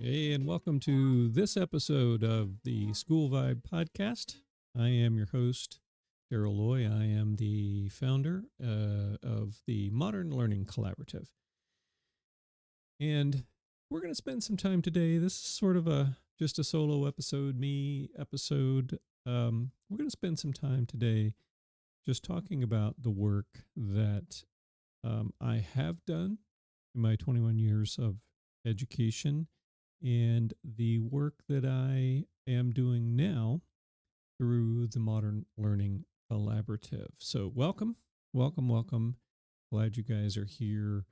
Hey, and welcome to this episode of the SchoolVibe podcast. I am your host, Daryl Loy. I am the founder of the Modern Learning Collaborative. And we're going to spend some time today. This is sort of just a solo episode, me episode. We're going to spend some time today just talking about the work that I have done in my 21 years of education and the work that I am doing now through the Modern Learning Collaborative. So welcome. Glad you guys are here.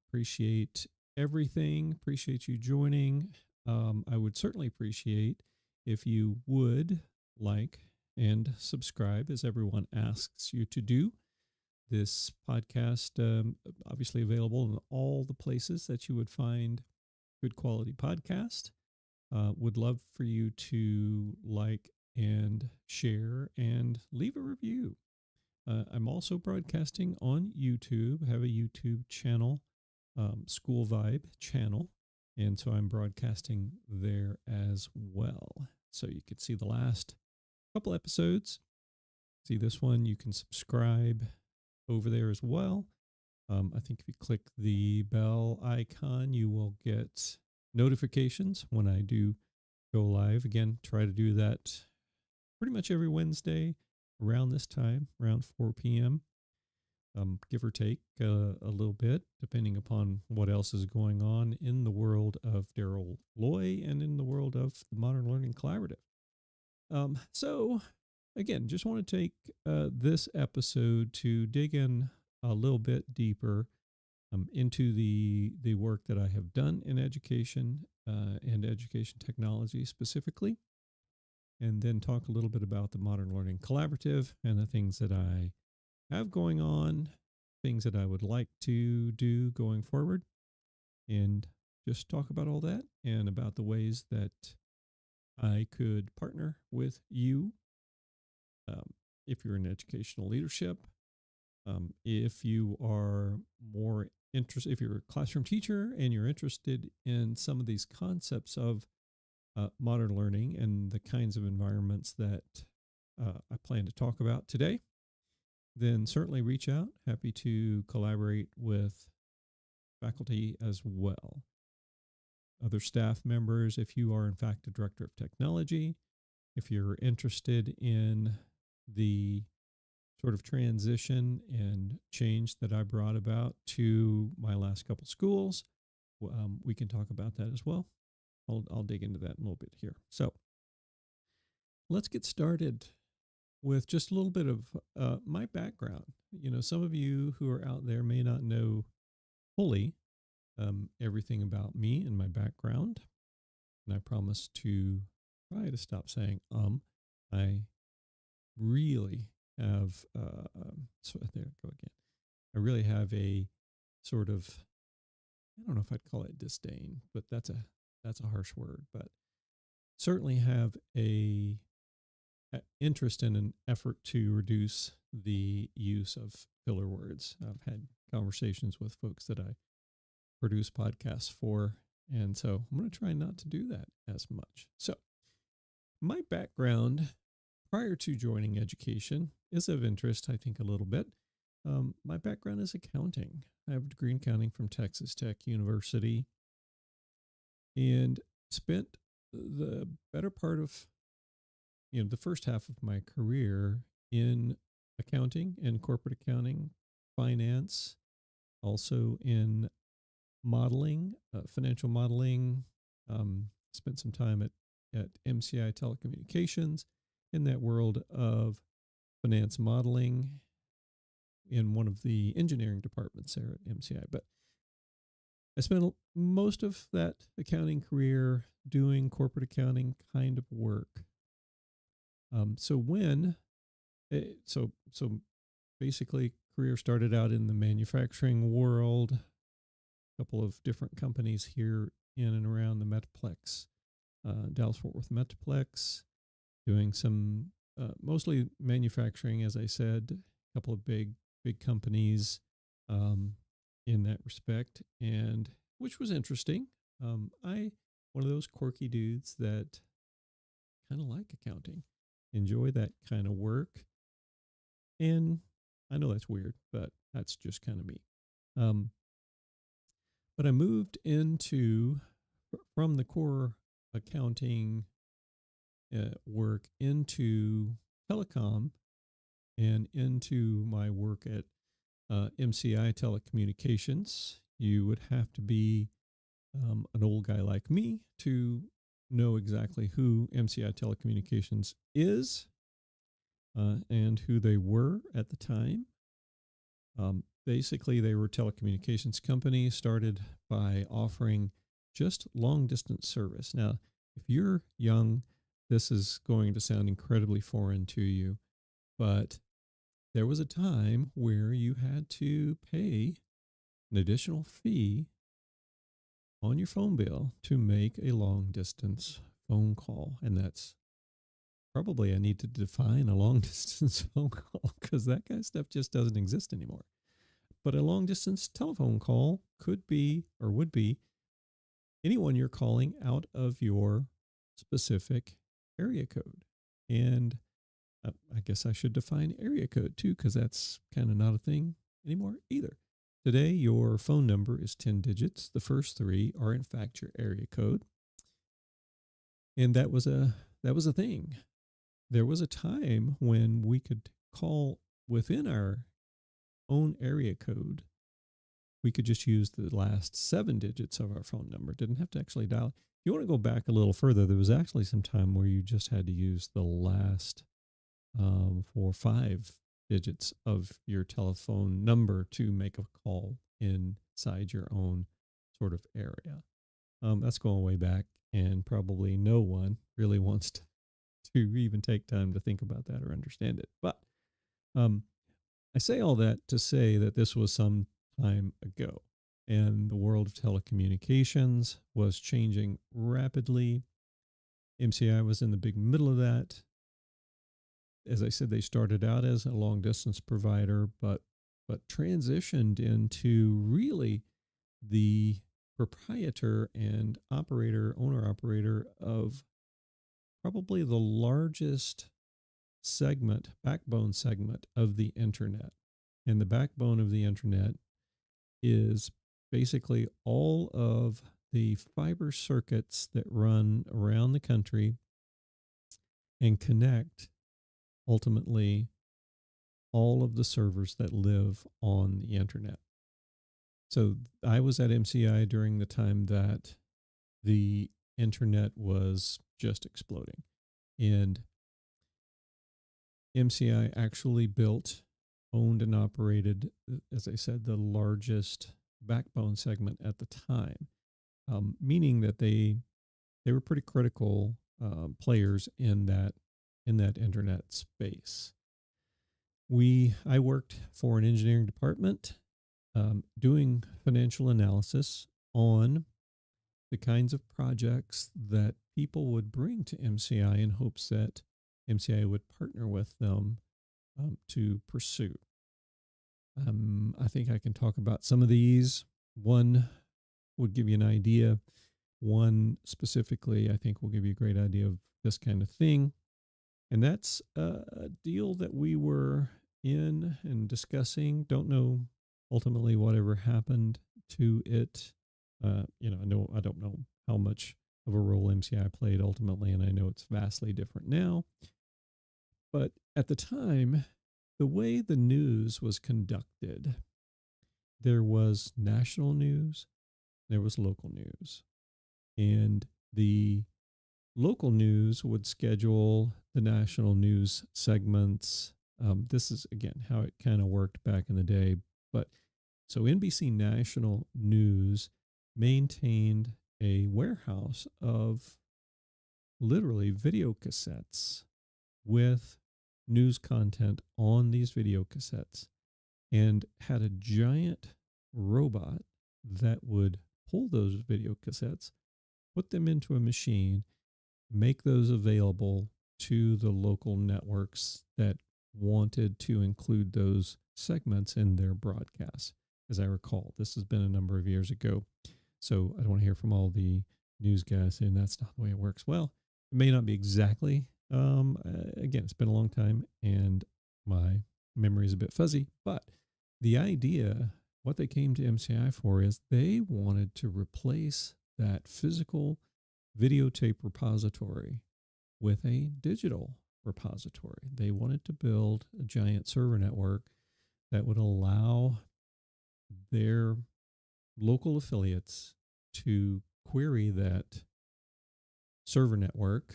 Appreciate everything. Appreciate you joining. I would certainly appreciate if you would like and subscribe, as everyone asks you to do. This podcast, obviously available in all the places that you would find good quality podcast. Would love for you to like and share and leave a review. I'm also broadcasting on YouTube. I have a YouTube channel, SchoolVibe channel. And so I'm broadcasting there as well. So you could see the last couple episodes. See this one, you can subscribe over there as well. I think if you click the bell icon, you will get notifications when I do go live. Again, try to do that pretty much every Wednesday around this time, around 4 p.m., give or take a little bit, depending upon what else is going on in the world of Daryl Loy and in the world of the Modern Learning Collaborative. So, again, just want to take this episode to dig in a little bit deeper into the work that I have done in education and education technology specifically, and then talk a little bit about the Modern Learning Collaborative and the things that I have going on, things that I would like to do going forward, and just talk about all that and about the ways that I could partner with you if you're in educational leadership, if you are more interested, if you're a classroom teacher and you're interested in some of these concepts of modern learning and the kinds of environments that I plan to talk about today, then certainly reach out. Happy to collaborate with faculty as well. Other staff members, if you are in fact a director of technology, if you're interested in the sort of transition and change that I brought about to my last couple schools, we can talk about that as well. I'll dig into that in a little bit here. So let's get started with just a little bit of my background. You know, some of you who are out there may not know fully everything about me and my background. And I promise to try to stop saying, I really have, so there I go again. I really have a sort of, I don't know if I'd call it disdain, but that's a harsh word, but certainly have a interest in an effort to reduce the use of filler words. I've had conversations with folks that I produce podcasts for, and so I'm going to try not to do that as much. So my background prior to joining education is of interest, I think, a little bit. My background is accounting. I have a degree in accounting from Texas Tech University and spent the better part of the first half of my career in accounting and corporate accounting, finance, also in modeling, financial modeling. Spent some time at MCI Telecommunications in that world of finance modeling in one of the engineering departments there at MCI. But I spent most of that accounting career doing corporate accounting kind of work. So basically, career started out in the manufacturing world, a couple of different companies here in and around the Metroplex, Dallas-Fort Worth Metroplex, doing some mostly manufacturing, as I said, a couple of big companies in that respect, and which was interesting. One of those quirky dudes that kind of like accounting, enjoy that kind of work, and I know that's weird, but that's just kind of me. But I moved from the core accounting work into telecom and into my work at MCI Telecommunications. You would have to be an old guy like me to know exactly who MCI Telecommunications is and who they were at the time. Basically, they were a telecommunications company started by offering just long distance service. Now, if you're young, this is going to sound incredibly foreign to you, but there was a time where you had to pay an additional fee on your phone bill to make a long distance phone call. And that's probably, I need to define a long distance phone call because that kind of stuff just doesn't exist anymore. But a long distance telephone call could be or would be anyone you're calling out of your specific area code. And I guess I should define area code too, because that's kind of not a thing anymore either. Today, your phone number is 10 digits. The first three are in fact your area code. And that was a thing. There was a time when we could call within our own area code. We could just use the last 7 digits of our phone number. Didn't have to actually dial. If you want to go back a little further, there was actually some time where you just had to use the last 4 or 5 digits of your telephone number to make a call inside your own sort of area. That's going way back, and probably no one really wants to even take time to think about that or understand it. But um, I say all that to say that this was some time ago, and the world of telecommunications was changing rapidly. MCI was in the big middle of that. As I said, they started out as a long distance provider, but transitioned into really the proprietor and operator, owner operator of probably the largest segment, backbone segment of the internet. And the backbone of the internet is basically all of the fiber circuits that run around the country and connect ultimately all of the servers that live on the internet. So I was at MCI during the time that the internet was just exploding. And MCI actually built, owned, and operated, as I said, the largest backbone segment at the time, meaning that they were pretty critical players in that internet space. I worked for an engineering department doing financial analysis on the kinds of projects that people would bring to MCI in hopes that MCI would partner with them to pursue. I think I can talk about some of these. One would give you an idea. One specifically, I think, will give you a great idea of this kind of thing. And that's a deal that we were in and discussing. Don't know ultimately whatever happened to it. I don't know how much of a role MCI played ultimately, and I know it's vastly different now. But at the time, the way the news was conducted, there was national news, there was local news. And the local news would schedule the national news segments. This is, again, how it kind of worked back in the day. But so NBC National News maintained a warehouse of literally video cassettes with news content on these video cassettes and had a giant robot that would pull those video cassettes, put them into a machine, make those available to the local networks that wanted to include those segments in their broadcasts. As I recall, this has been a number of years ago. So I don't want to hear from all the news guys saying that's not the way it works. Well, it may not be exactly. Again, it's been a long time and my memory is a bit fuzzy, but the idea, what they came to MCI for is they wanted to replace that physical videotape repository with a digital repository. They wanted to build a giant server network that would allow their local affiliates to query that server network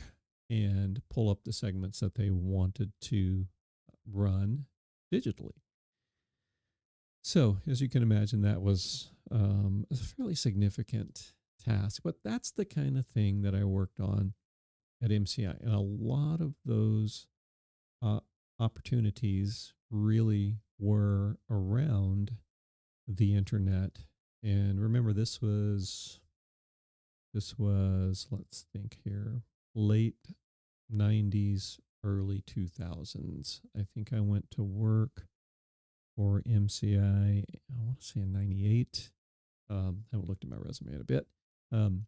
and pull up the segments that they wanted to run digitally. So, as you can imagine, that was a fairly significant task, but that's the kind of thing that I worked on at MCI. And a lot of those uh, opportunities really were around the internet. And remember, this was let's think here, late 90s, early 2000s. I think I went to work for MCI, I want to say in 98. Haven't looked at my resume in a bit. And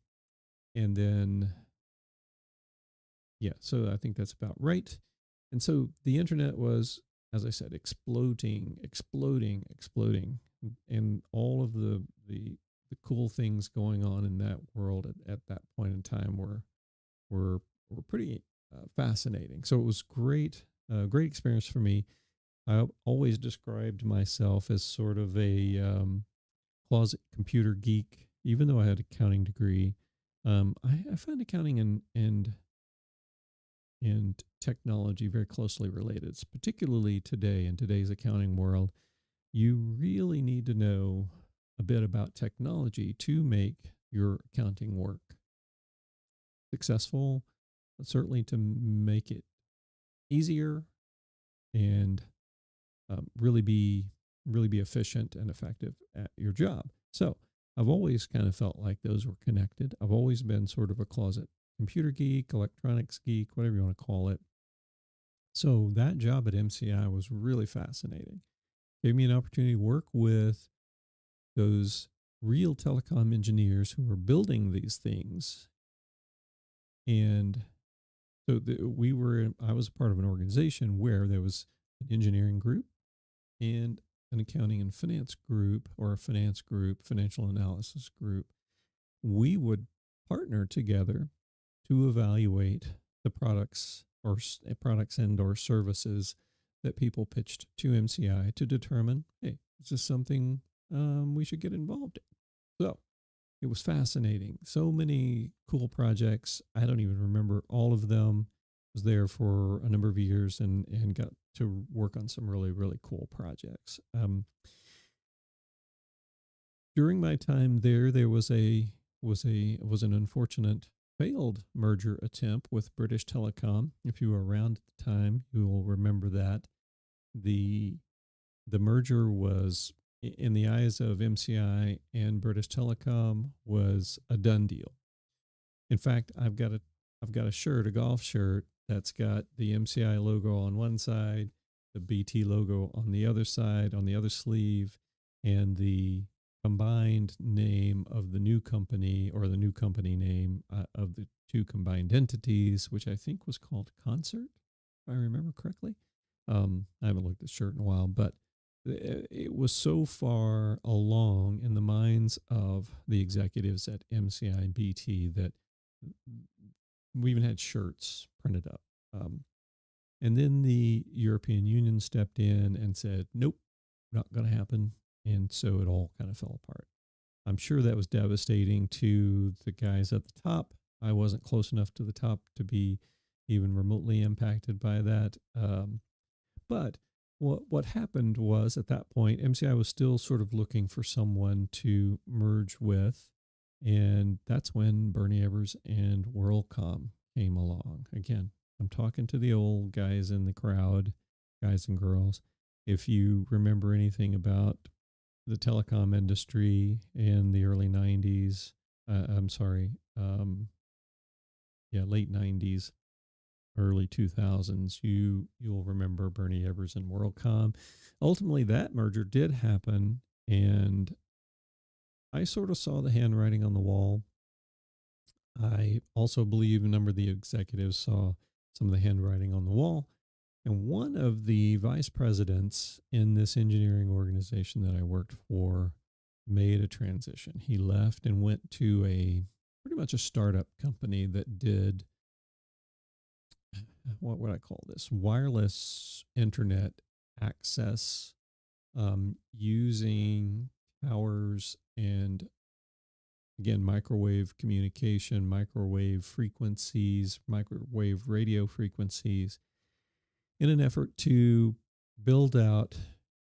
then, yeah, so I think that's about right. And so the internet was, as I said, exploding. And all of the cool things going on in that world at that point in time were pretty fascinating. So it was great experience for me. I always described myself as sort of a closet computer geek, even though I had an accounting degree. I find accounting and technology very closely related. It's particularly today in today's accounting world. You really need to know a bit about technology to make your accounting work successful, but certainly to make it easier and really be efficient and effective at your job. So I've always kind of felt like those were connected. I've always been sort of a closet computer geek, electronics geek, whatever you want to call it. So that job at MCI was really fascinating. Gave me an opportunity to work with those real telecom engineers who were building these things. And so I was a part of an organization where there was an engineering group and an accounting and finance group, or a finance group, financial analysis group. We would partner together to evaluate the products and or services that people pitched to MCI to determine, hey, is this something we should get involved in? So it was fascinating. So many cool projects. I don't even remember all of them. Was there for a number of years and got to work on some really, really cool projects. During my time there, there was an unfortunate failed merger attempt with British Telecom. If you were around at the time, you will remember that the merger was, in the eyes of MCI and British Telecom, was a done deal. In fact, I've got a shirt, a golf shirt that's got the MCI logo on one side, the BT logo on the other side, on the other sleeve, and the combined name of the new company, or the new company name of the two combined entities, which I think was called Concert, if I remember correctly. I haven't looked at the shirt in a while, but it was so far along in the minds of the executives at MCI and BT that we even had shirts printed up. And then the European Union stepped in and said, nope, not going to happen. And so it all kind of fell apart. I'm sure that was devastating to the guys at the top. I wasn't close enough to the top to be even remotely impacted by that. But what happened was, at that point, MCI was still sort of looking for someone to merge with. And that's when Bernie Evers and WorldCom came along. Again, I'm talking to the old guys in the crowd, guys and girls. If you remember anything about the telecom industry in the early 90s, late 90s, early 2000s, you'll remember Bernie Evers and WorldCom. Ultimately, that merger did happen, and I sort of saw the handwriting on the wall. I also believe a number of the executives saw some of the handwriting on the wall. And one of the vice presidents in this engineering organization that I worked for made a transition. He left and went to pretty much a startup company that did, what would I call this? Wireless internet access, using towers and, again, microwave communication, microwave frequencies, microwave radio frequencies, in an effort to build out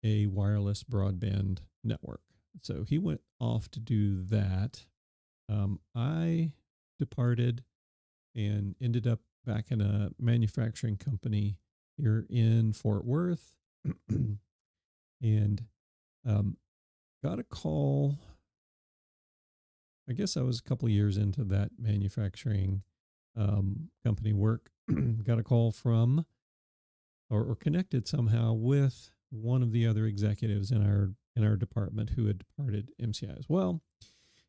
a wireless broadband network. So he went off to do that. I departed and ended up back in a manufacturing company here in Fort Worth, and got a call. I guess I was a couple of years into that manufacturing company work. Got a call from, or connected somehow with, one of the other executives in our department who had departed MCI as well.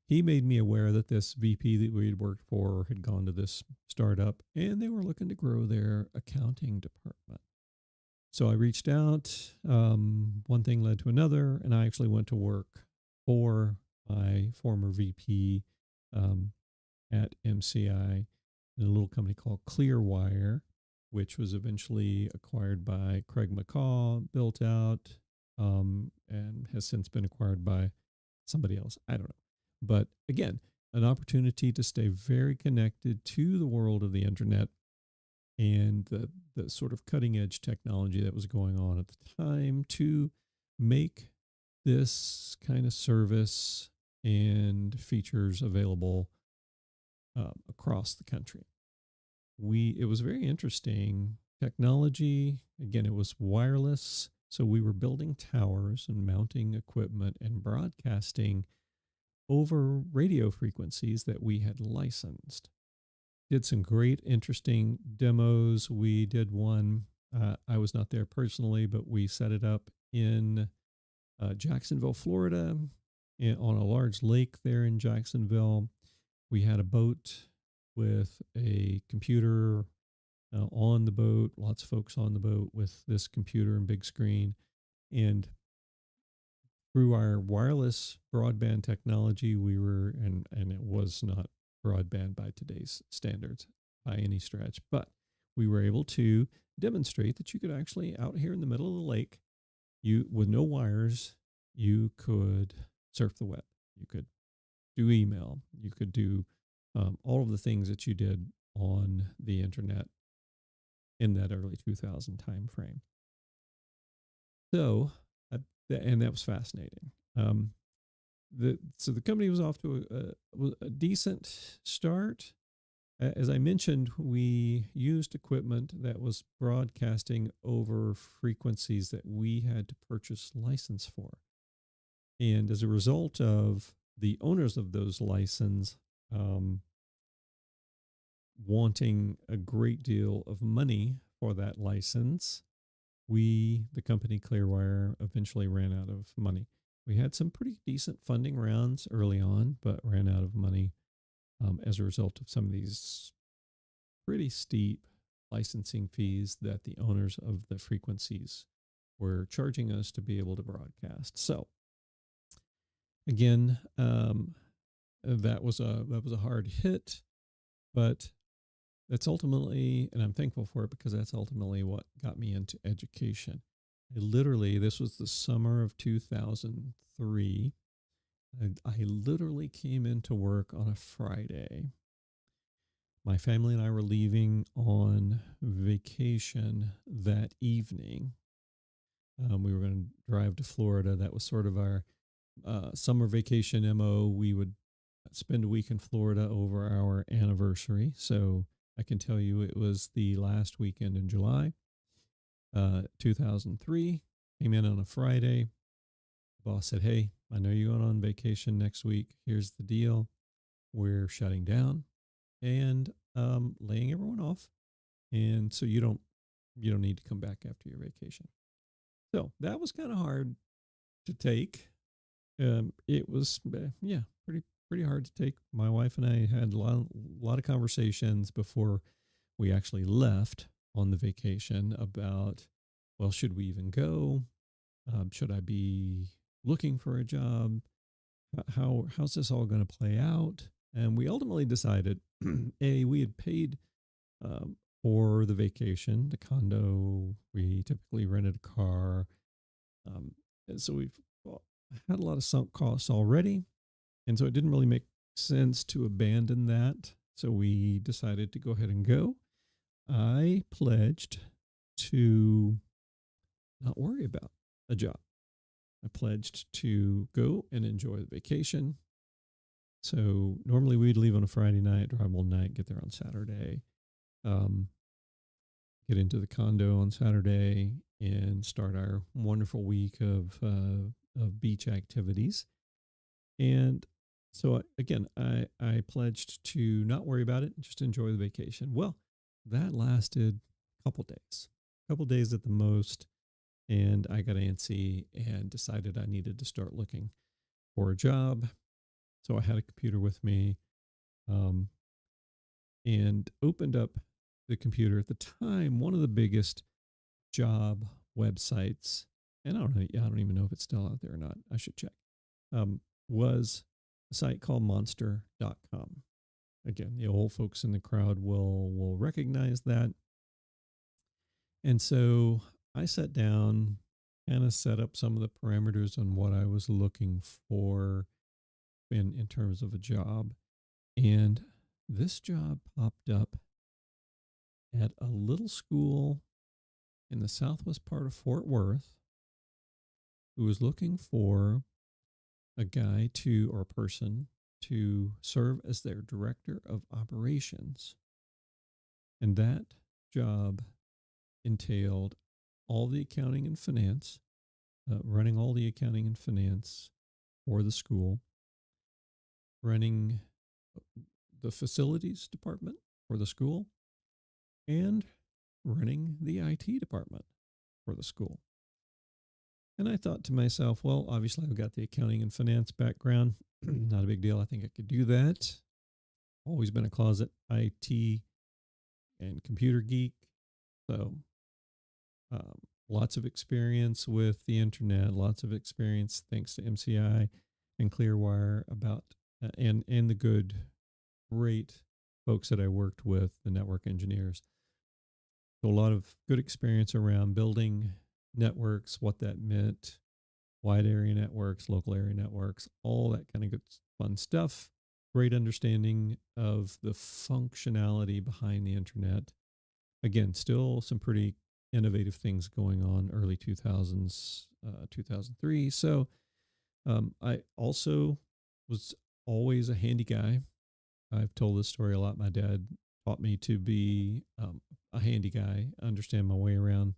He made me aware that this VP that we had worked for had gone to this startup, and they were looking to grow their accounting department. So I reached out. One thing led to another, and I actually went to work for my former VP at MCI in a little company called Clearwire, which was eventually acquired by Craig McCaw, built out, and has since been acquired by somebody else. I don't know. But again, an opportunity to stay very connected to the world of the internet and the sort of cutting edge technology that was going on at the time, to make this kind of service and features available across the country. It was very interesting technology. Again, it was wireless. So we were building towers and mounting equipment and broadcasting over radio frequencies that we had licensed. Did some great, interesting demos. We did one. I was not there personally, but we set it up in Jacksonville, Florida, on a large lake there in Jacksonville. We had a boat with a computer on the boat, lots of folks on the boat with this computer and big screen. And through our wireless broadband technology, and it was not broadband by today's standards by any stretch, but we were able to demonstrate that you could actually, out here in the middle of the lake, with no wires, you could surf the web. You could do email. You could do all of the things that you did on the internet in that early 2000 time frame. So, and that was fascinating. So the company was off to a decent start. As I mentioned, we used equipment that was broadcasting over frequencies that we had to purchase license for. And as a result of the owners of those licenses wanting a great deal of money for that license, the company Clearwire, eventually ran out of money. We had some pretty decent funding rounds early on, but ran out of money as a result of some of these pretty steep licensing fees that the owners of the frequencies were charging us to be able to broadcast. So again, that was a hard hit, but that's ultimately, and I'm thankful for it because that's ultimately what got me into education. This was the summer of 2003. I literally came into work on a Friday. My family and I were leaving on vacation that evening. We were going to drive to Florida. That was sort of our summer vacation MO. We would spend a week in Florida over our anniversary. So I can tell you it was the last weekend in July, 2003. Came in on a Friday. The boss said, "Hey, I know you're going on vacation next week. Here's the deal. We're shutting down and laying everyone off. And so you don't need to come back after your vacation." So that was kind of hard to take. It was, pretty hard to take. My wife and I had a lot of conversations before we actually left on the vacation about, well, should we even go? Should I be looking for a job? How's this all going to play out? And we ultimately decided, we had paid for the vacation, the condo. We typically rented a car. And so we've had a lot of sunk costs already. And so it didn't really make sense to abandon that. So we decided to go ahead and go. I pledged to not worry about a job. I pledged to go and enjoy the vacation. So normally we'd leave on a Friday night, drive all night, get there on Saturday, get into the condo on Saturday, and start our wonderful week of beach activities. And so again, I pledged to not worry about it, just enjoy the vacation. Well, that lasted a couple days at the most. And I got antsy and decided I needed to start looking for a job. So I had a computer with me and opened up the computer. At the time, one of the biggest job websites, and I don't even know if it's still out there or not. I should check. Was a site called monster.com. Again, the old folks in the crowd will recognize that. And so I sat down, kind of set up some of the parameters on what I was looking for in terms of a job. And this job popped up at a little school in the southwest part of Fort Worth who was looking for a guy to or a person to serve as their director of operations. And that job entailed all the accounting and finance, running all the accounting and finance for the school, running the facilities department for the school, and running the IT department for the school. And I thought to myself, well, obviously I've got the accounting and finance background. Not a big deal. I think I could do that. Always been a closet IT and computer geek. So um, lots of experience with the internet, lots of experience thanks to MCI and Clearwire about and the good, great folks that I worked with, the network engineers. So a lot of good experience around building networks, what that meant, wide area networks, local area networks, all that kind of good fun stuff. Great understanding of the functionality behind the internet. Again, still some pretty innovative things going on early 2000s, 2003. So I also was always a handy guy. I've told this story a lot. My dad taught me to be a handy guy, understand my way around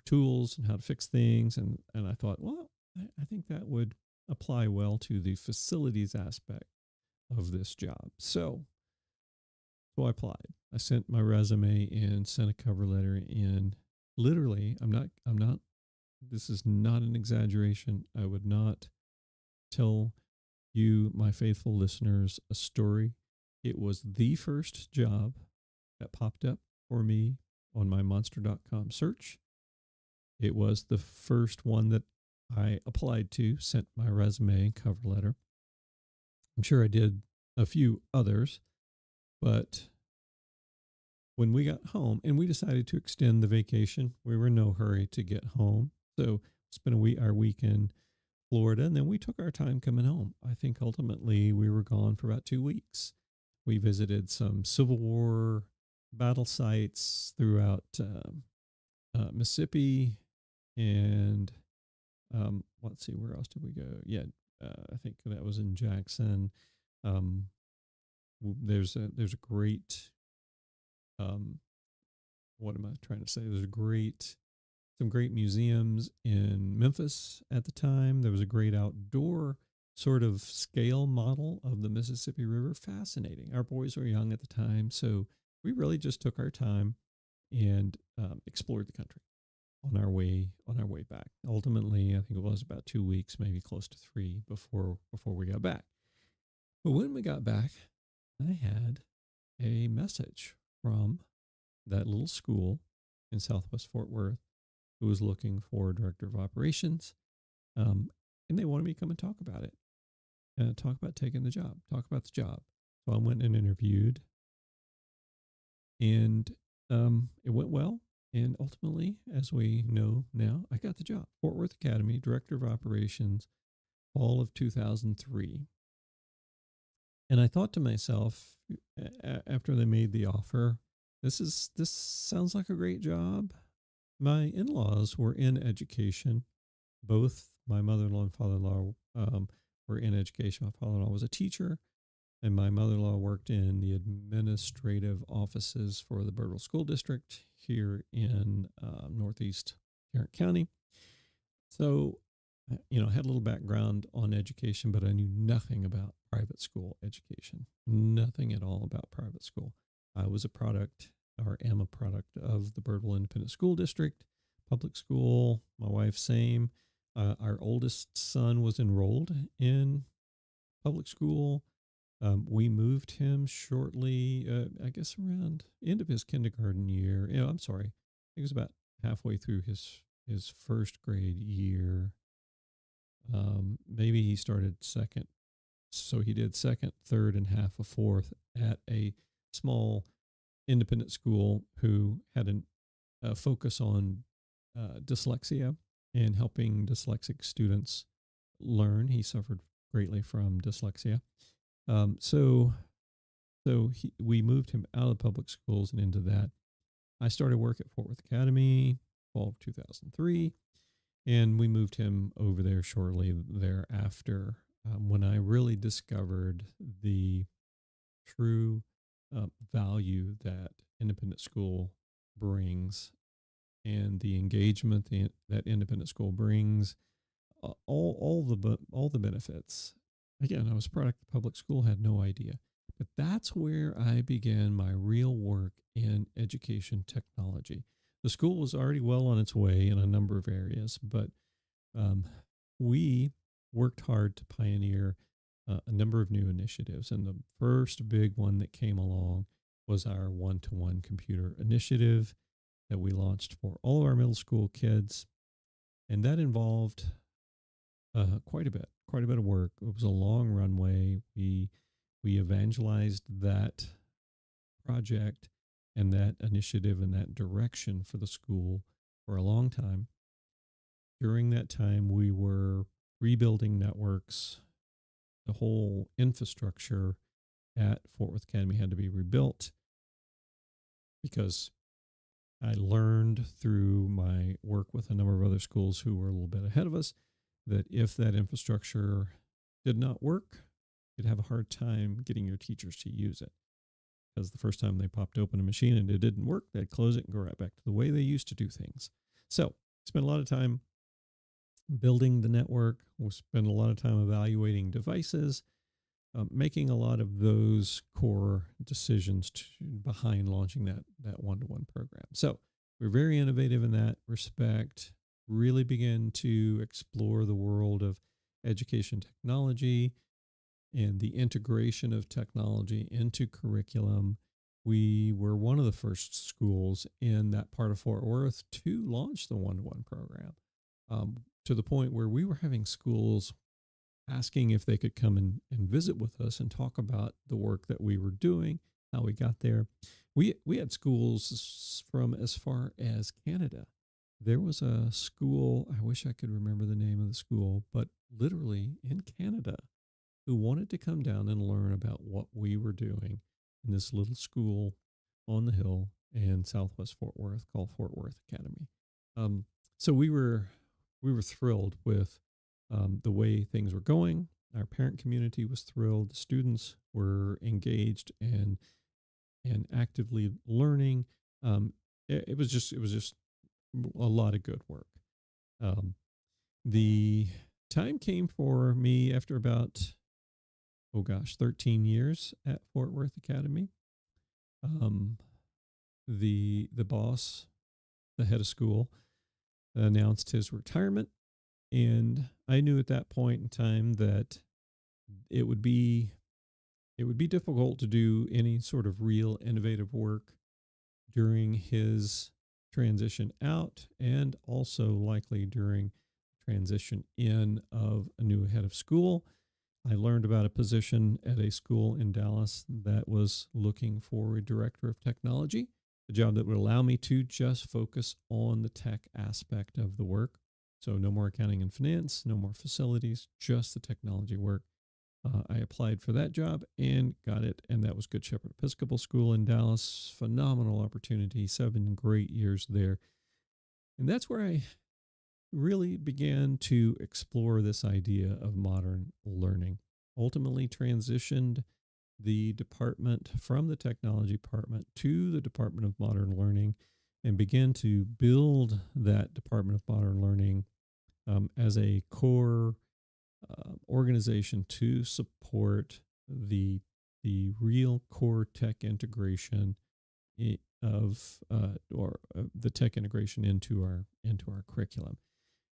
tools and how to fix things. And I thought, well, I think that would apply well to the facilities aspect of this job. So I applied. I sent my resume and sent a cover letter in. Literally, I'm not, this is not an exaggeration. I would not tell you, my faithful listeners, a story. It was the first job that popped up for me on my monster.com search. It was the first one that I applied to, sent my resume and cover letter. I'm sure I did a few others, but when we got home and we decided to extend the vacation, we were in no hurry to get home. So spent our week in Florida, and then we took our time coming home. I think ultimately we were gone for about 2 weeks. We visited some Civil War battle sites throughout Mississippi, and let's see, where else did we go? Yeah, I think that was in Jackson. Um, there's a great what am I trying to say? Some great museums in Memphis at the time. There was a great outdoor sort of scale model of the Mississippi River. Fascinating. Our boys were young at the time, so we really just took our time and explored the country on our way back. Ultimately, I think it was about 2 weeks, maybe close to 3 before we got back. But when we got back, I had a message from that little school in Southwest Fort Worth who was looking for a director of operations. And they wanted me to come and talk about it, talk about taking the job, talk about the job. So I went and interviewed, and it went well. And ultimately, as we know now, I got the job. Fort Worth Academy, director of operations, fall of 2003. And I thought to myself, after they made the offer, this sounds like a great job. My in-laws were in education. Both my mother-in-law and father-in-law were in education. My father-in-law was a teacher, and my mother-in-law worked in the administrative offices for the Birdwell School District here in Northeast Tarrant County. So, I had a little background on education, but I knew nothing about private school education. Nothing at all about private school. I was a product, or am a product, of the Birdwell Independent School District, public school. My wife, same. Our oldest son was enrolled in public school. We moved him shortly, I guess around end of his kindergarten year. I'm sorry. It was about halfway through his first grade year. Maybe he started second. So he did second, third, and half of fourth at a small independent school who had a focus on dyslexia and helping dyslexic students learn. He suffered greatly from dyslexia. We moved him out of public schools and into that. I started work at Fort Worth Academy, fall of 2003. And we moved him over there shortly thereafter, when I really discovered the true value that independent school brings and the engagement that independent school brings, all the benefits. Again, I was a product of public school, had no idea, but that's where I began my real work in education technology. The school was already well on its way in a number of areas, but um, we worked hard to pioneer a number of new initiatives. And the first big one that came along was our one to one computer initiative that we launched for all of our middle school kids. And that involved quite a bit of work. It was a long runway. We evangelized that project and that initiative and that direction for the school for a long time. During that time, we were rebuilding networks. The whole infrastructure at Fort Worth Academy had to be rebuilt because I learned through my work with a number of other schools who were a little bit ahead of us that if that infrastructure did not work, you'd have a hard time getting your teachers to use it. Because the first time they popped open a machine and it didn't work, they'd close it and go right back to the way they used to do things. So, spent a lot of time building the network. We spent a lot of time evaluating devices, making a lot of those core decisions behind launching that one-to-one program. So we're very innovative in that respect. Really began to explore the world of education technology and the integration of technology into curriculum. We were one of the first schools in that part of Fort Worth to launch the one-to-one program, to the point where we were having schools asking if they could come and visit with us and talk about the work that we were doing, how we got there. We had schools from as far as Canada. There was a school, I wish I could remember the name of the school, but literally in Canada, who wanted to come down and learn about what we were doing in this little school on the hill in Southwest Fort Worth called Fort Worth Academy. Um, so we were thrilled with the way things were going. Our parent community was thrilled. The students were engaged and actively learning. It was just a lot of good work. Um, the time came for me after about 13 years at Fort Worth Academy. Um, the boss, the head of school, announced his retirement, and I knew at that point in time that it would be it would be difficult to do any sort of real innovative work during his transition out, and also likely during transition in of a new head of school. I learned about a position at a school in Dallas that was looking for a director of technology, a job that would allow me to just focus on the tech aspect of the work. So, no more accounting and finance, no more facilities, just the technology work. I applied for that job and got it, and that was Good Shepherd Episcopal School in Dallas. Phenomenal opportunity, 7 great years there. And that's where I really began to explore this idea of modern learning. Ultimately, transitioned the department from the technology department to the Department of Modern Learning and began to build that Department of Modern Learning as a core organization to support the real core tech integration of or the tech integration into our curriculum.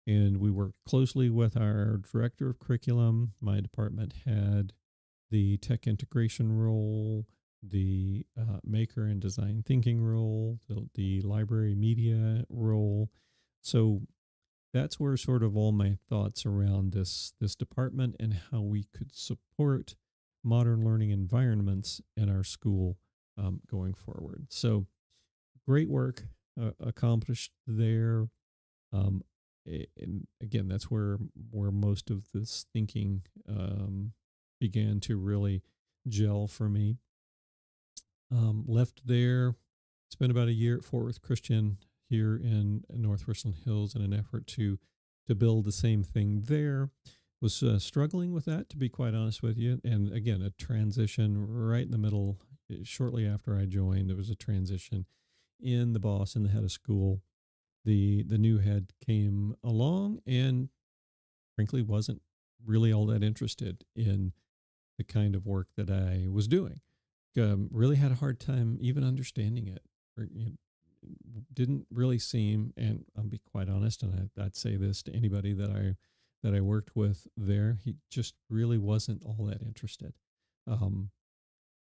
And we worked closely with our director of curriculum. My department had the tech integration role, the maker and design thinking role, the library media role. So that's where sort of all my thoughts around this department and how we could support modern learning environments in our school going forward. So great work accomplished there. Um, and again, that's where most of this thinking began to really gel for me. Left there, spent about a year at Fort Worth Christian here in North Richland Hills in an effort to to build the same thing there. Was struggling with that, to be quite honest with you. And again, a transition right in the middle. Shortly after I joined, there was a transition in the boss and the head of school. The new head came along and frankly wasn't really all that interested in the kind of work that I was doing. Really had a hard time even understanding it. Didn't really seem, and I'll be quite honest, and I'd say this to anybody that I worked with there, he just really wasn't all that interested. Um,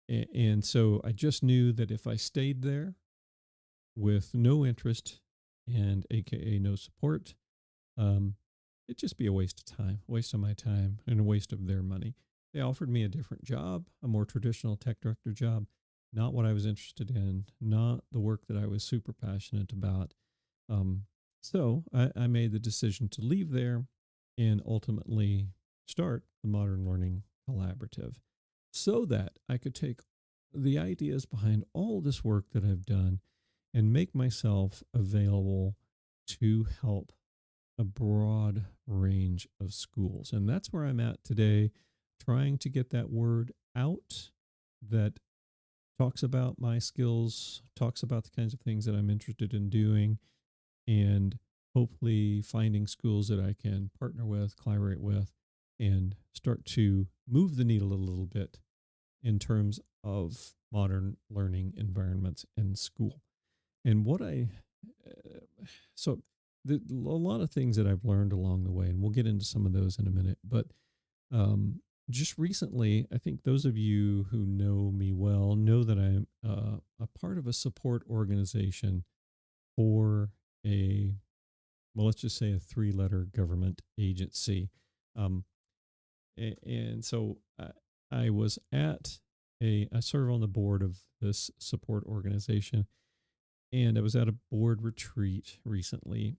and so I just knew that if I stayed there with no interest and AKA no support, um, it'd just be a waste of time, waste of my time, and a waste of their money. They offered me a different job, a more traditional tech director job, not what I was interested in, not the work that I was super passionate about. Um, so I made the decision to leave there and ultimately start the Modern Learning Collaborative so that I could take the ideas behind all this work that I've done and make myself available to help a broad range of schools. And that's where I'm at today, trying to get that word out that talks about my skills, talks about the kinds of things that I'm interested in doing, and hopefully finding schools that I can partner with, collaborate with, and start to move the needle a little bit in terms of modern learning environments in school. And what I, so a lot of things that I've learned along the way, and we'll get into some of those in a minute, but um, just recently, I think those of you who know me well know that I'm a part of a support organization for a, well, let's just say a three-letter government agency. Um, and so I was I serve on the board of this support organization, and I was at a board retreat recently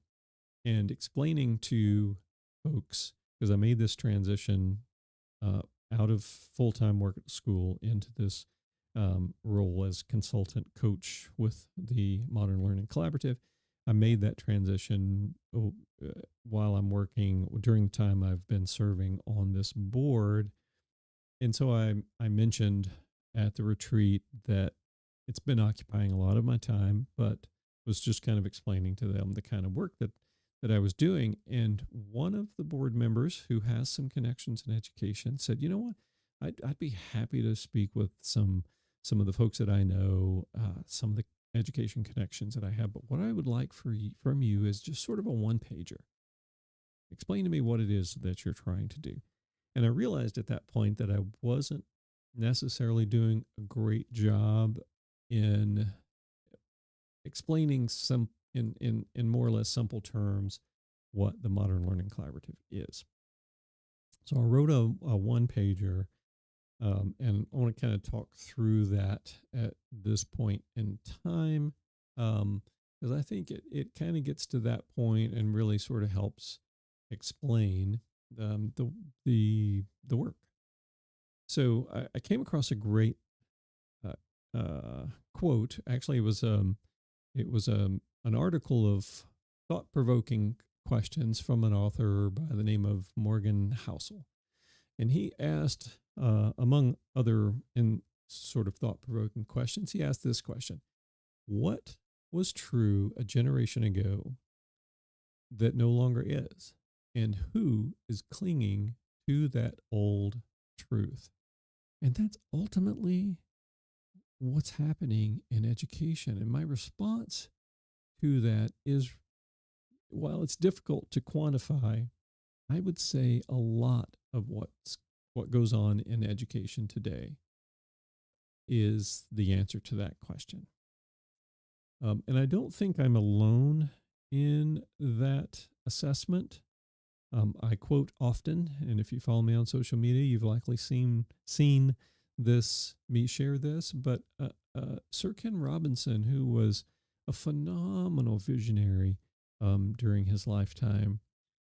and explaining to folks, because I made this transition uh, out of full time work at school into this role as consultant coach with the Modern Learning Collaborative. I made that transition while I'm working during the time I've been serving on this board. And so I mentioned at the retreat that it's been occupying a lot of my time, but was just kind of explaining to them the kind of work that I was doing. And one of the board members who has some connections in education said, "You know what? I'd be happy to speak with some of the folks that I know, some of the education connections that I have. But what I would like from you is just sort of a one pager. Explain to me what it is that you're trying to do." And I realized at that point that I wasn't necessarily doing a great job in explaining some in more or less simple terms what the Modern Learning Collaborative is. So I wrote a one pager, and I want to kind of talk through that at this point in time, because I think it kind of gets to that point and really sort of helps explain the work. So I came across a great quote. Actually, it was an article of thought provoking questions from an author by the name of Morgan Housel, and he asked, among other in sort of thought provoking questions, he asked this question: "What was true a generation ago that no longer is, and who is clinging to that old truth?" And that's ultimately what's happening in education. And my response to that is, while it's difficult to quantify, I would say a lot of what goes on in education today is the answer to that question. And I don't think I'm alone in that assessment. I quote often, and if you follow me on social media, you've likely seen this me share this. But Sir Ken Robinson, who was a phenomenal visionary during his lifetime,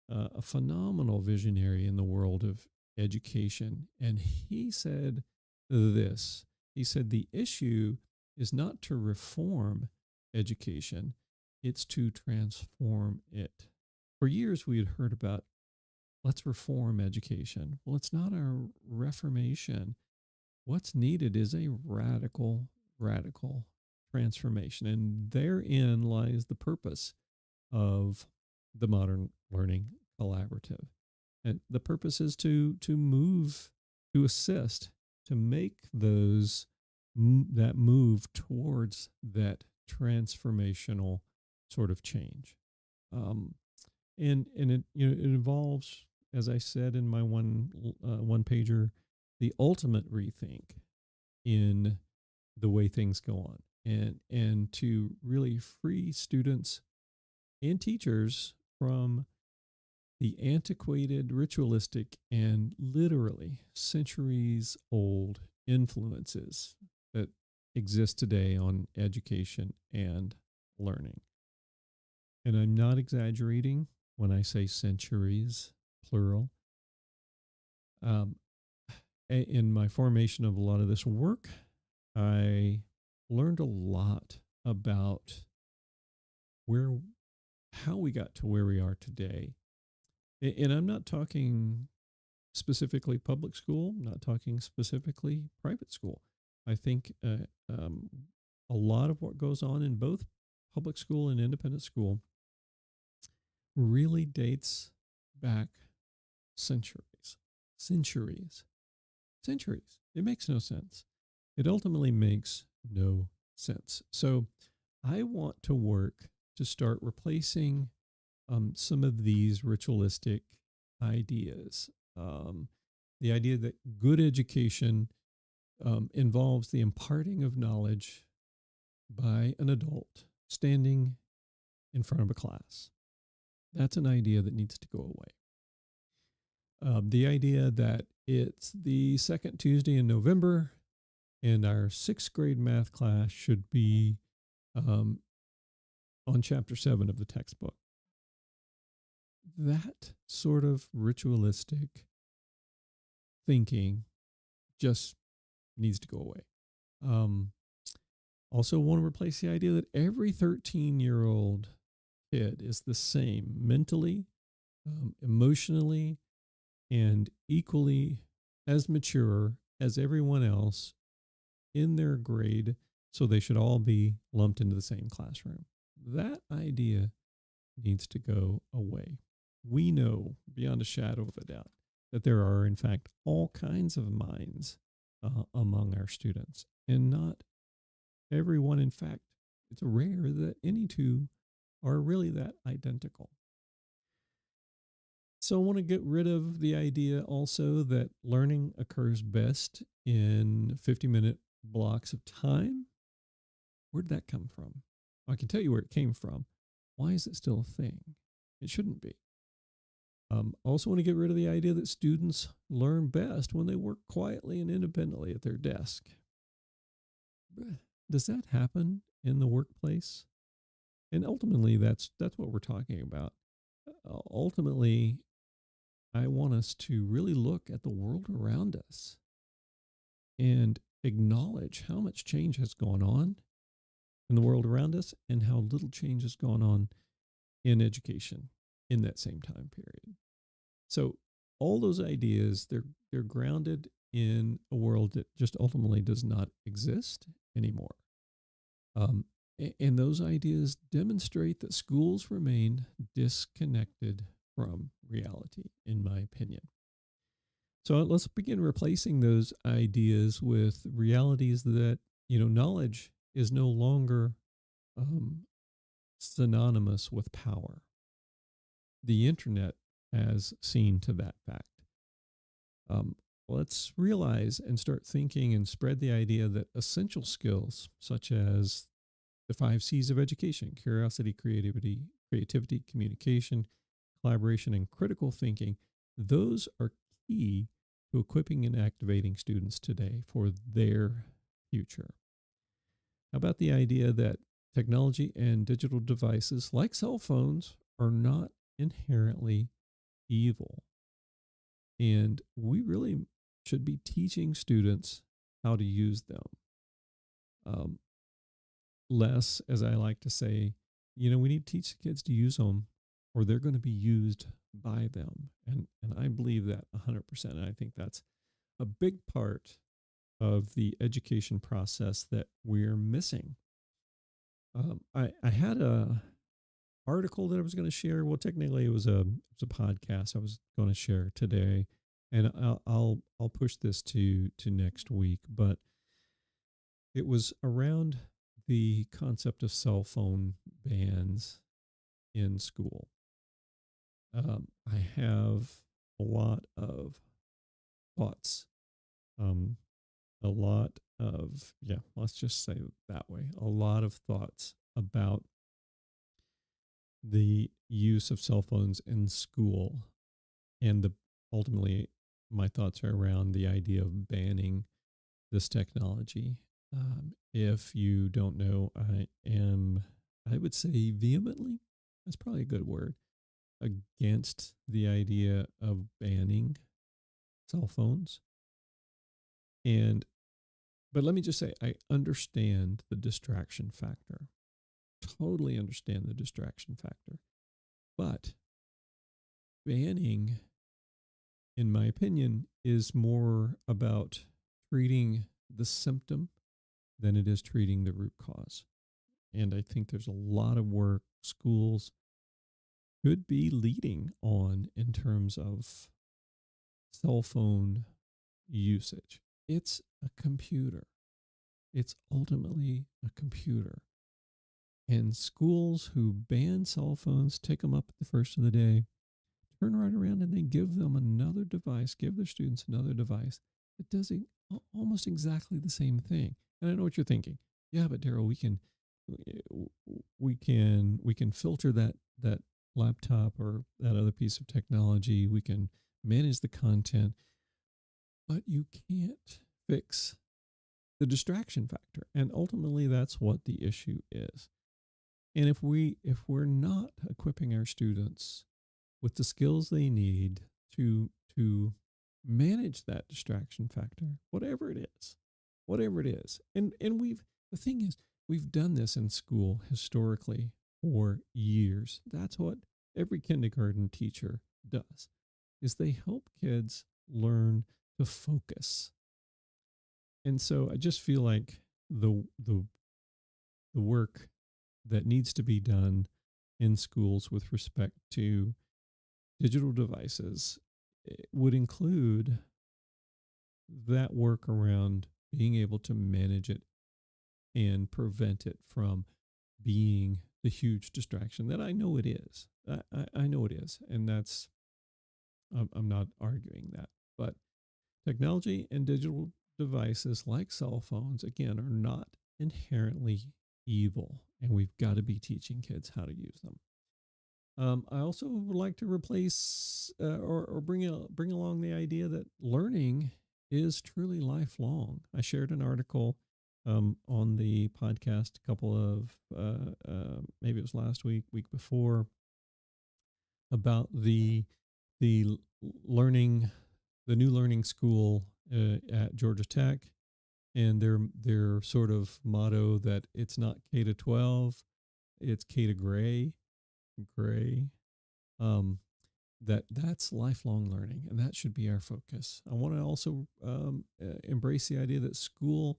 a phenomenal visionary in the world of education, and he said this. He said the issue is not to reform education; it's to transform it. For years, we had heard about let's reform education. Well, it's not a reformation. What's needed is a radical transformation. And therein lies the purpose of the modern learning collaborative. And the purpose is to move, to assist, to make that move towards that transformational sort of change. Um, and it it involves, as I said in my one pager, the ultimate rethink in the way things go on, and to really free students and teachers from the antiquated, ritualistic, and literally centuries old influences that exist today on education and learning. And I'm not exaggerating when I say centuries, plural. Um, in my formation of a lot of this work, I learned a lot about where, how we got to where we are today. And I'm not talking specifically public school, not talking specifically private school. I think a lot of what goes on in both public school and independent school really dates back centuries, centuries, centuries. It makes no sense. It ultimately makes no sense. So I want to work to start replacing some of these ritualistic ideas. The idea that good education involves the imparting of knowledge by an adult standing in front of a class. That's an idea that needs to go away. The idea that it's the second Tuesday in November and our sixth grade math class should be um, on chapter 7 of the textbook. That sort of ritualistic thinking just needs to go away. Also, want to replace the idea that every 13-year-old kid is the same mentally, emotionally, and equally as mature as everyone else in their grade, so they should all be lumped into the same classroom. That idea needs to go away. We know beyond a shadow of a doubt that there are, in fact, all kinds of minds among our students, and not everyone, in fact, it's rare that any two are really that identical. So I want to get rid of the idea also that learning occurs best in 50-minute blocks of time. Where did that come from? I can tell you where it came from. Why is it still a thing? It shouldn't be. Also want to get rid of the idea that students learn best when they work quietly and independently at their desk. Does that happen in the workplace? And ultimately, that's what we're talking about. Ultimately, I want us to really look at the world around us and acknowledge how much change has gone on in the world around us and how little change has gone on in education in that same time period. So all those ideas, they're grounded in a world that just ultimately does not exist anymore. And those ideas demonstrate that schools remain disconnected from reality, in my opinion. So let's begin replacing those ideas with realities that, knowledge is no longer um, synonymous with power. The internet has seen to that fact. Um, let's realize and start thinking and spread the idea that essential skills, such as the 5 C's of education: curiosity, creativity, communication, collaboration, and critical thinking, those are key to equipping and activating students today for their future. How about the idea that technology and digital devices like cell phones are not inherently evil? And we really should be teaching students how to use them. Um, Less, as I like to say, we need to teach the kids to use them or they're going to be used by them. And I believe that 100%. And I think that's a big part of the education process that we're missing. I had a article that I was going to share. Well, technically, it was a podcast I was going to share today, and I'll push this to next week. But it was around the concept of cell phone bans in school. I have a lot of thoughts, um, a lot of, yeah, let's just say it that way, a lot of thoughts about the use of cell phones in school, and the ultimately my thoughts are around the idea of banning this technology. If you don't know, I would say vehemently, that's probably a good word, against the idea of banning cell phones. And but let me just say, I understand the distraction factor. Totally understand the distraction factor. But banning, in my opinion, is more about treating the symptom than it is treating the root cause. And I think there's a lot of work schools could be leading on in terms of cell phone usage. It's a computer. It's ultimately a computer. And schools who ban cell phones, take them up at the first of the day, turn right around and they give them another device, give their students another device that does almost exactly the same thing. And I know what you're thinking. Yeah, but Daryl, we can filter that laptop or that other piece of technology. We can manage the content, but you can't fix the distraction factor. And ultimately that's what the issue is. And if we're not equipping our students with the skills they need to manage that distraction factor, whatever it is. And the thing is, we've done this in school historically for years. That's what every kindergarten teacher does, is they help kids learn to focus. And so I just feel like the work that needs to be done in schools with respect to digital devices would include that work around being able to manage it and prevent it from being the huge distraction that I know it is. I know it is. And I'm not arguing that. But technology and digital devices like cell phones, again, are not inherently evil. And we've got to be teaching kids how to use them. I also would like to replace or bring along the idea that learning is truly lifelong. I shared an article on the podcast a couple of maybe it was last week before, about the learning the new learning school at Georgia Tech, and their sort of motto that it's not K to 12, it's K to gray. um, that's lifelong learning, and that should be our focus. I want to also embrace the idea that school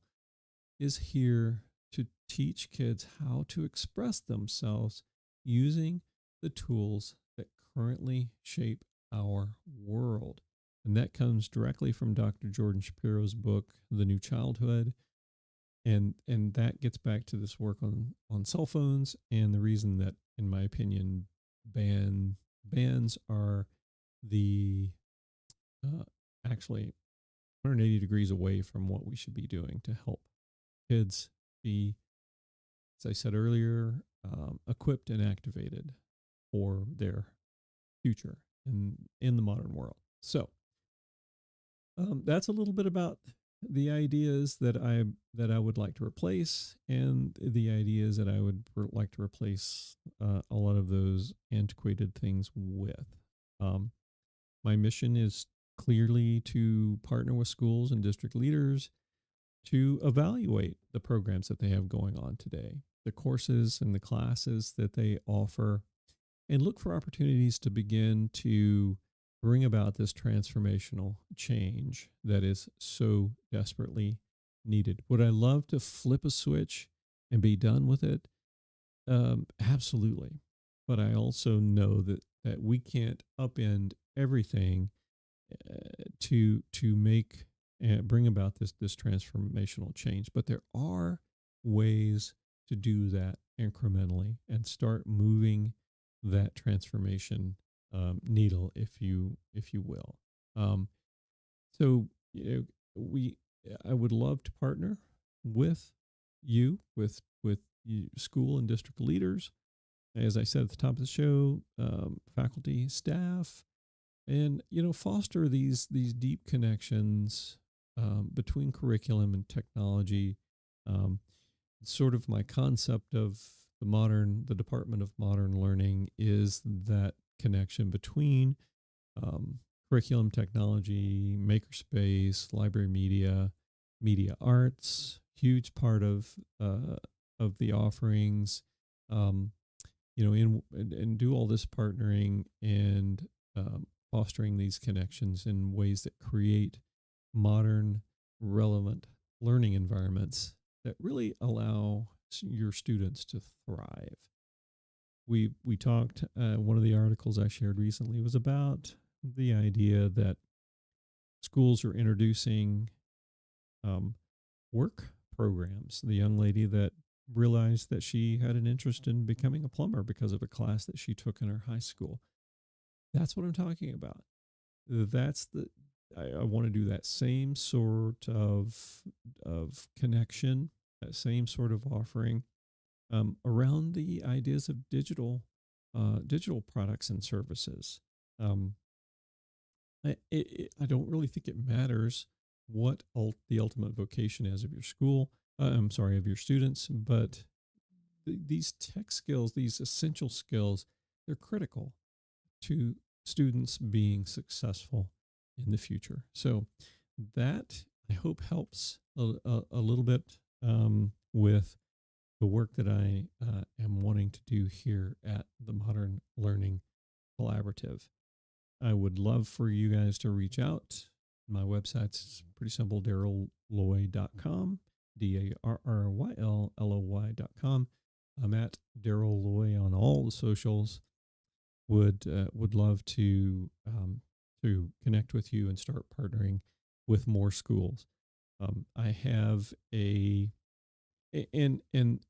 is here to teach kids how to express themselves using the tools that currently shape our world. And that comes directly from Dr. Jordan Shapiro's book, The New Childhood. And that gets back to this work on cell phones, and the reason that, in my opinion, bans are the uh, actually 180 degrees away from what we should be doing to help kids be, as I said earlier, equipped and activated for their future in the modern world. So that's a little bit about the ideas that I would like to replace, and the ideas that I would like to replace a lot of those antiquated things with. Um, my mission is clearly to partner with schools and district leaders to evaluate the programs that they have going on today, the courses and the classes that they offer, and look for opportunities to begin to bring about this transformational change that is so desperately needed. Would I love to flip a switch and be done with it? Absolutely. But I also know that we can't upend everything to make bring about this transformational change. But there are ways to do that incrementally and start moving that transformation needle, if you will. Um, so you know, we I would love to partner with you with you, school and district leaders. As I said at the top of the show, faculty, staff, and foster these deep connections between curriculum and technology. Um, Sort of my concept of the Department of Modern Learning is that connection between um, curriculum, technology, makerspace, library media, media arts, huge part of the offerings. Um, and do all this partnering and fostering these connections in ways that create modern, relevant learning environments that really allow your students to thrive. We talked. One of the articles I shared recently was about the idea that schools are introducing um, work programs. The young lady that realized that she had an interest in becoming a plumber because of a class that she took in her high school. That's what I'm talking about. That's the I want to do that same sort of connection, that same sort of offering around the ideas of digital products and services. Um, I don't really think it matters what the ultimate vocation is of your school. I'm sorry, of your students, but these tech skills, these essential skills, they're critical to students being successful in the future. So that I hope helps a little bit with the work that I am wanting to do here at the Modern Learning Collaborative. I would love for you guys to reach out. My website's pretty simple, darrylloy.com, DARRYLLOY.com. I'm at Daryl Loy on all the socials. Would love to connect with you and start partnering with more schools. I have in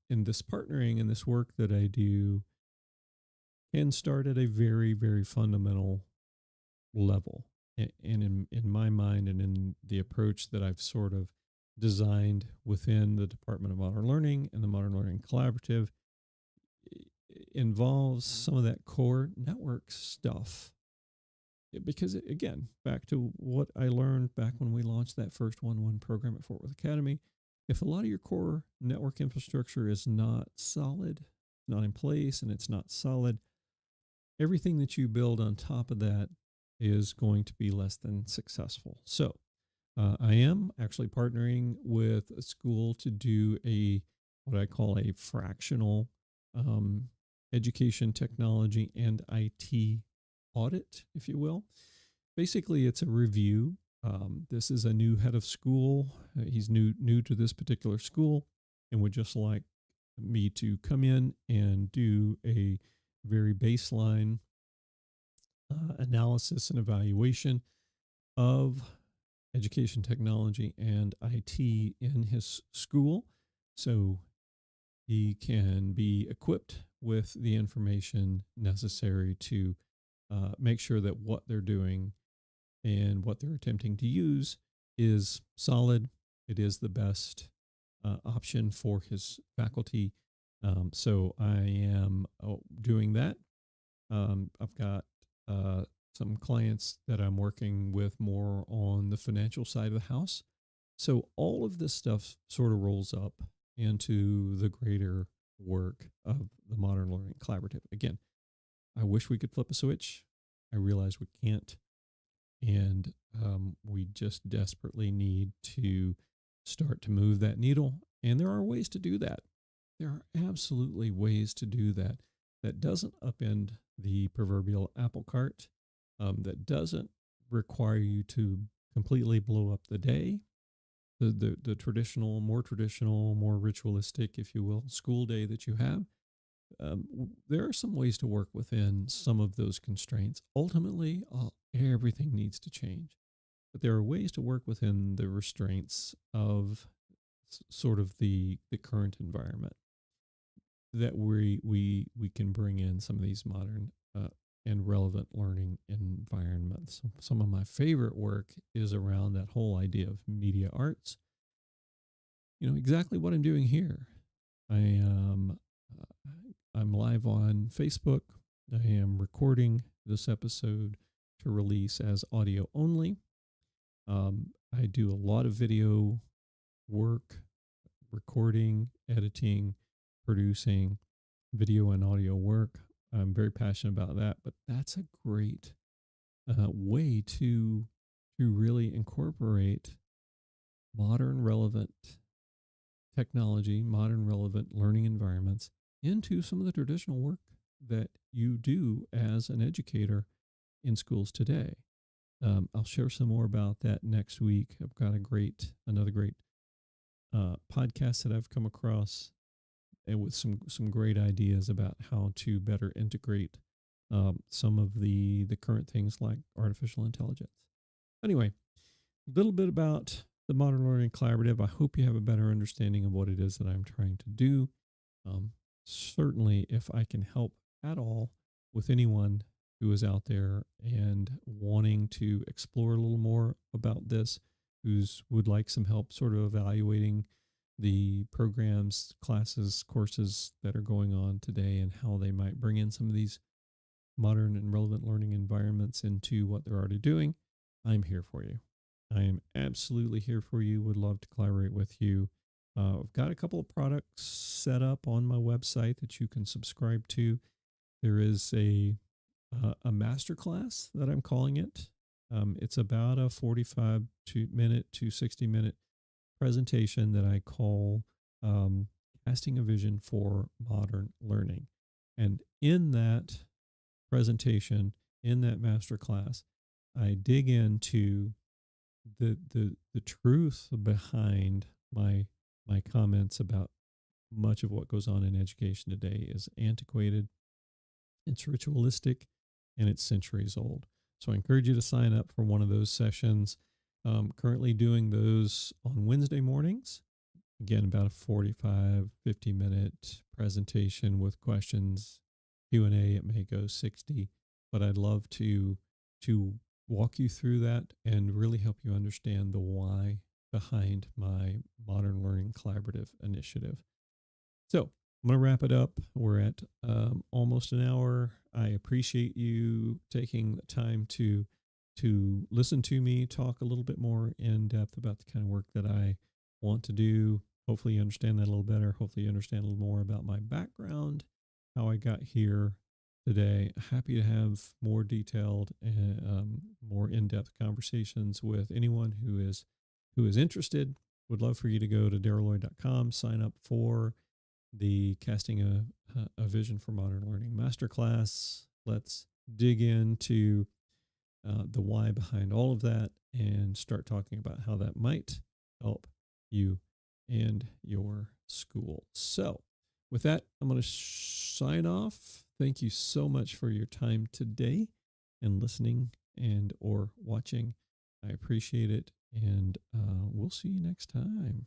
this partnering and this work that I do can start at a very, very fundamental level. And in my mind and in the approach that I've sort of designed within the Department of Modern Learning and the Modern Learning Collaborative involves some of that core network stuff. Because again, back to what I learned back when we launched that first 1-1 program at Fort Worth Academy, if a lot of your core network infrastructure is not solid, not in place, and it's not solid, everything that you build on top of that is going to be less than successful. So I am actually partnering with a school to do what I call a fractional education technology and IT audit, if you will. Basically, it's a review. This is a new head of school. He's new to this particular school and would just like me to come in and do a very baseline analysis and evaluation of education technology and IT in his school so he can be equipped with the information necessary to make sure that what they're doing and what they're attempting to use is solid. It is the best option for his faculty. So I am doing that. I've got some clients that I'm working with more on the financial side of the house. So all of this stuff sort of rolls up into the greater work of the Modern Learning Collaborative. Again, I wish we could flip a switch. I realize we can't. And we just desperately need to start to move that needle. And there are ways to do that. There are absolutely ways to do that that doesn't upend the proverbial apple cart that doesn't require you to completely blow up the day. The traditional, more ritualistic, if you will, school day that you have. There are some ways to work within some of those constraints. Ultimately, everything needs to change, but there are ways to work within the restraints of sort of the current environment that we can bring in some of these modern and relevant learning environments. Some of my favorite work is around that whole idea of media arts. Exactly what I'm doing here. I am I'm live on Facebook. I am recording this episode to release as audio only. I do a lot of video work, recording, editing, producing video and audio work. I'm very passionate about that, but that's a great way to really incorporate modern relevant technology, modern relevant learning environments into some of the traditional work that you do as an educator in schools today. I'll share some more about that next week. I've got another great podcast that I've come across, and with some great ideas about how to better integrate some of the current things like artificial intelligence. Anyway, a little bit about the Modern Learning Collaborative. I hope you have a better understanding of what it is that I'm trying to do. Certainly, if I can help at all with anyone who is out there and wanting to explore a little more about this, who's would like some help sort of evaluating the programs, classes, courses that are going on today and how they might bring in some of these modern and relevant learning environments into what they're already doing, I'm here for you. I am absolutely here for you. Would love to collaborate with you. I've got a couple of products set up on my website that you can subscribe to. There is a masterclass that I'm calling it. It's about a 45-minute to 60-minute presentation that I call Casting a Vision for Modern Learning. And in that presentation, in that masterclass, I dig into the truth behind my comments about much of what goes on in education today is antiquated, it's ritualistic, and it's centuries old. So I encourage you to sign up for one of those sessions. Currently doing those on Wednesday mornings. Again, about a 50-minute presentation with questions, Q&A. It may go 60, but I'd love to walk you through that and really help you understand the why behind my Modern Learning Collaborative initiative. So I'm going to wrap it up. We're at almost an hour. I appreciate you taking the time to listen to me talk a little bit more in depth about the kind of work that I want to do. Hopefully you understand that a little better. Hopefully you understand a little more about my background, how I got here today. Happy to have more detailed and more in-depth conversations with anyone who is interested. Would love for you to go to darylloyd.com, sign up for the Casting a Vision for Modern Learning Masterclass. Let's dig into the why behind all of that and start talking about how that might help you and your school. So with that, I'm going to sign off. Thank you so much for your time today and listening and or watching. I appreciate it, and we'll see you next time.